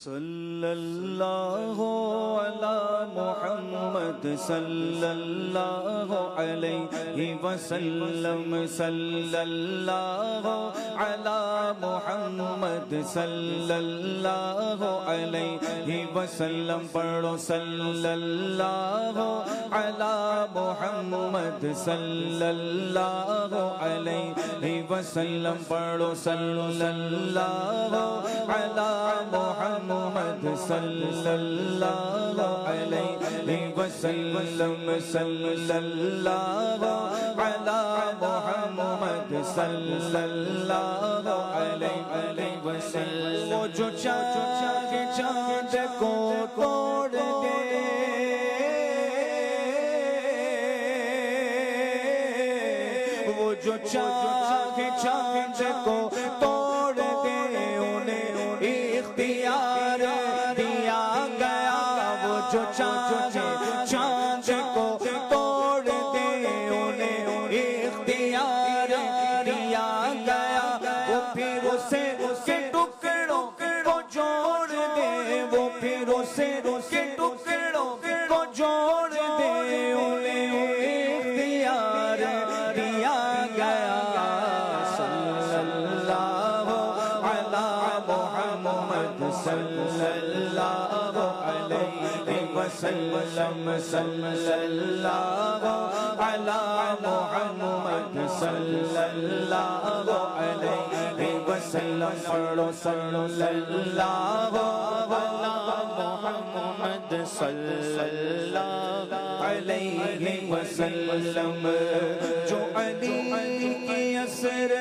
صلی اللہ علی محمد صلی اللہ علیہ وسلم صلی اللہ علی محمد صلی اللہ علیہ وسلم پڑھو صلی اللہ علی محمد صلی اللہ علیہ وسلم پڑھو صلی اللہ علی محمد صلی اللہ علیہ وسلم صلی اللہ علی محمد صلی اللہ علیہ وسلم وہ جو چاند کو توڑ دے وہ جو چاند کو توڑ دے انہیں اختیار دیا گیا وہ جو چاند کو توڑ دے انہیں اختیار دیا گیا وہ پھر اسے ٹکڑوں کو جوڑ دے وہ پھر اسے ٹکڑوں کو جوڑ دے انہیں اختیار دیا گیا صلی اللہ علی محمد صلی اللہ علیہ وسلم صلی اللہ علی محمد صلی اللہ علیہ وسلم پڑھو صلی اللہ علی محمد صلی اللہ علیہ وسلم جو علی کی اثر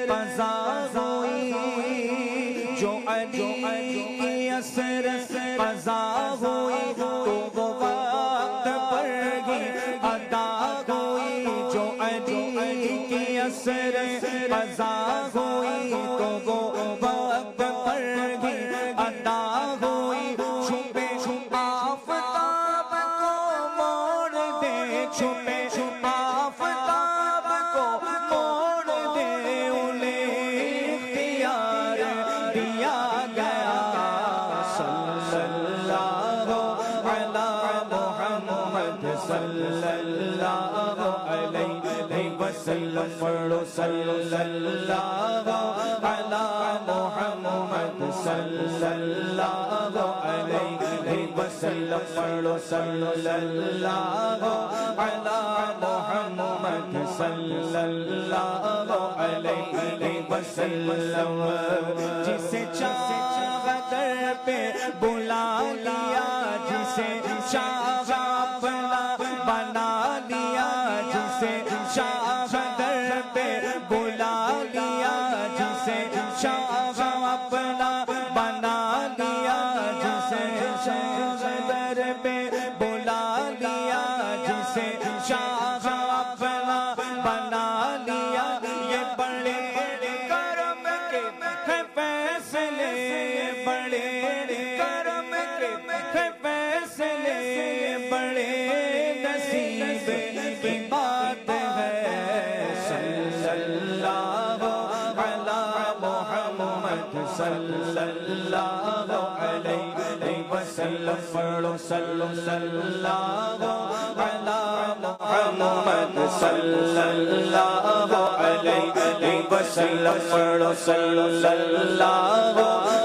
قضا ہوئی جو علی کی اثر قضا ہوئی تو وہ وقت پر ہی ادا ہوئی جو علی کی اثر قضا ہوئی تو وہ وقت پر ہی ادا ہوئی چھپے آفتاب کو موڑ دے چھپے آفتاب کو موڑ دے انہیں اختیار دیا گیا صلی اللہ علی محمد صلی اللہ علیہ وسلم پڑھو صلی اللہ علی محمد صلی اللہ علیہ وسلم پڑھو صلی اللہ علی محمد صلی اللہ علیہ وسلم جسے چاہا در پہ بلا لیا جسے چاہا اپنا بنا لیا جسے چاہا در پہ بلا لیا جسے چاہا اپنا بنا لیا جسے چاہا در پہ بلا لیا جسے چاہا اپنا بنا لیا یہ بڑے کرم کے ہیں فیصلے بڑے کرم کے ہیں فیصلے بڑے نصیب کی بات ہے صلی اللہ علی محمد صلی اللہ علیہ وسلم پڑھو صلی اللہ علی محمد صلی اللہ علیہ وسلم پڑھو صلی اللہ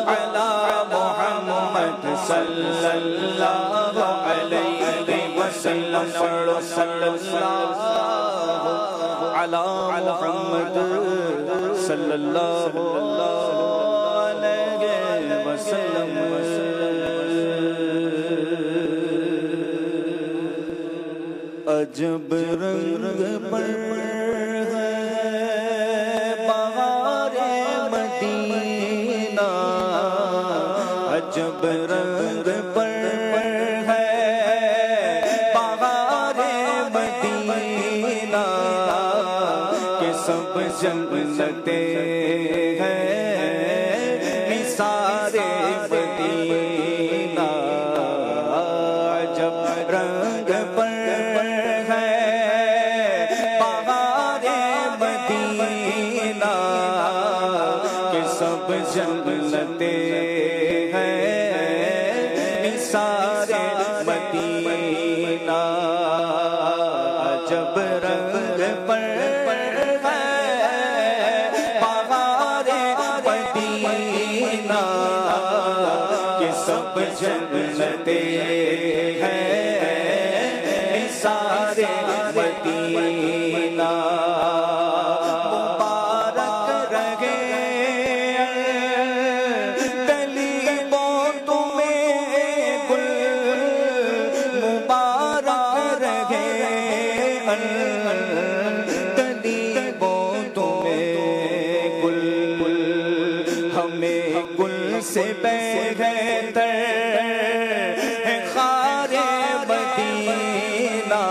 علی محمد صلی اللہ علیہ وسلم پڑھو صلی اللہ علی محمد صلی اللہ علیہ وسلم عجب رنگ پر ہے بہار مدینہ عجب رنگ پر ہے بہار مدینہ کہ سب جنتیں ہیں نثار مدینہ عجب رنگ پر سب جنتیں ہیں سارے مدینہ جب رنگ پر سب جنتے ہیں سارے مدینہ مبارک رہے کلیموں تمہیں گل مبارک رہے کلیموں تمہیں گل ہمیں گل سے بہتر ہے خار مدینہ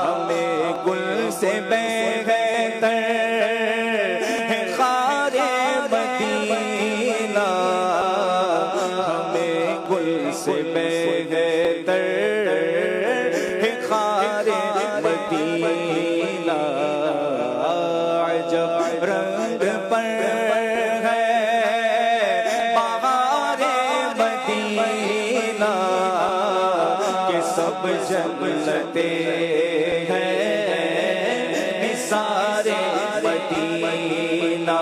ہمیں گل سے بہتر ہے خار مدینہ ہمیں گل سے بہتر ہے خار مدینہ عجب رنگ پر سب جنتے ہیں سارے مدینہ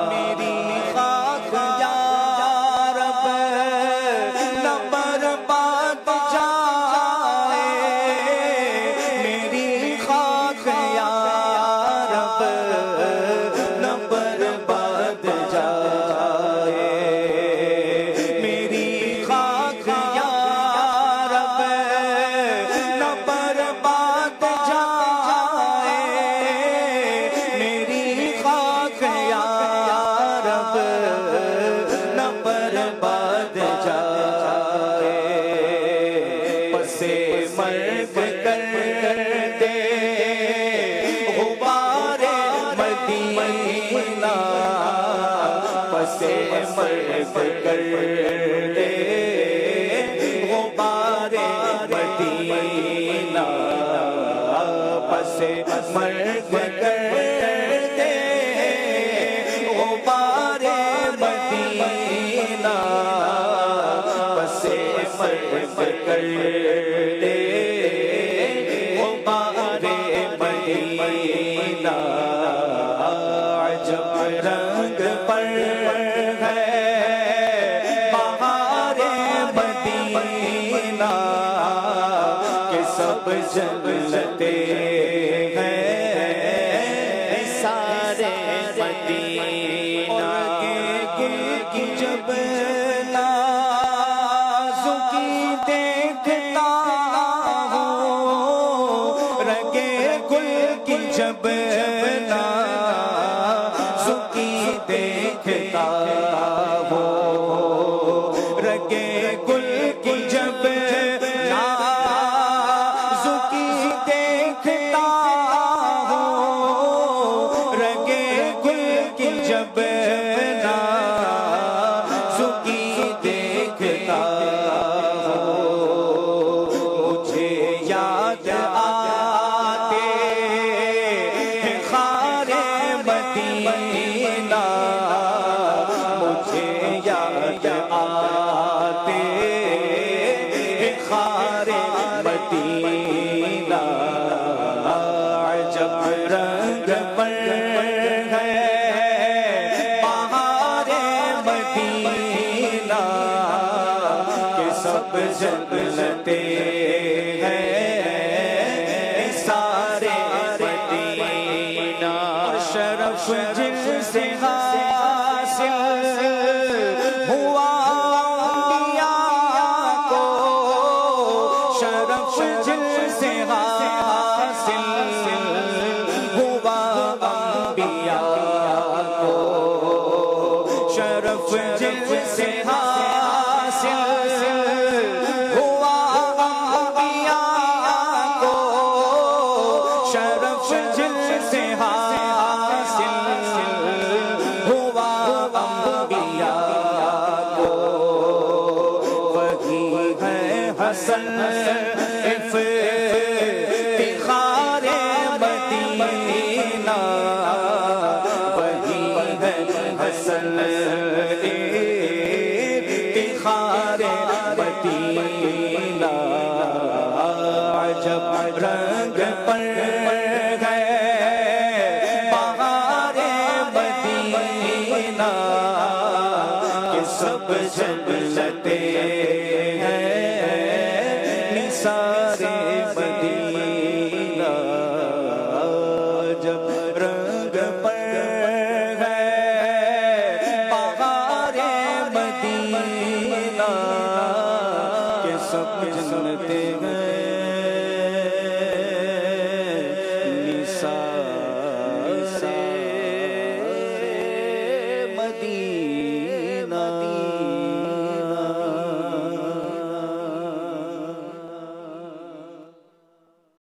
میری خاک یا رب نہ برباد جائے میری خاک یا رب نہ برباد جائے میری خاک یا مرگ کرتے غبار مدینہ پس مرگ کرتے غبار مدینہ پس مرگ کرتے غبار مدینہ پس مرگ کرتے مدینہ عجب رنگ پر ہے بہار مدینہ کہ سب جنتے ہیں سارے مدینہ گل کی جب نازکی دیکھتا جب نازکی دیکھتا ہو رگے گل کی جب نازکی دیکھتا ہو رگے گل کی جب نازکی دیکھتا ہو مجھے یاد مدینہ مجھے یاد آتے خار مدینہ عجب رنگ پر ہے بہار مدینہ کہ سب جنتے ہیں سارے مدینہ شرف جن سے حاصل ہوا انبیاء کو شرف جن سے حاصل ہوا انبیاء کو شرف جن سے حاصل ہوا انبیاء کو شرف جن سے حسن افتخار مدینہ وہی ہے حسن افتخار نا کہ سب جنتیں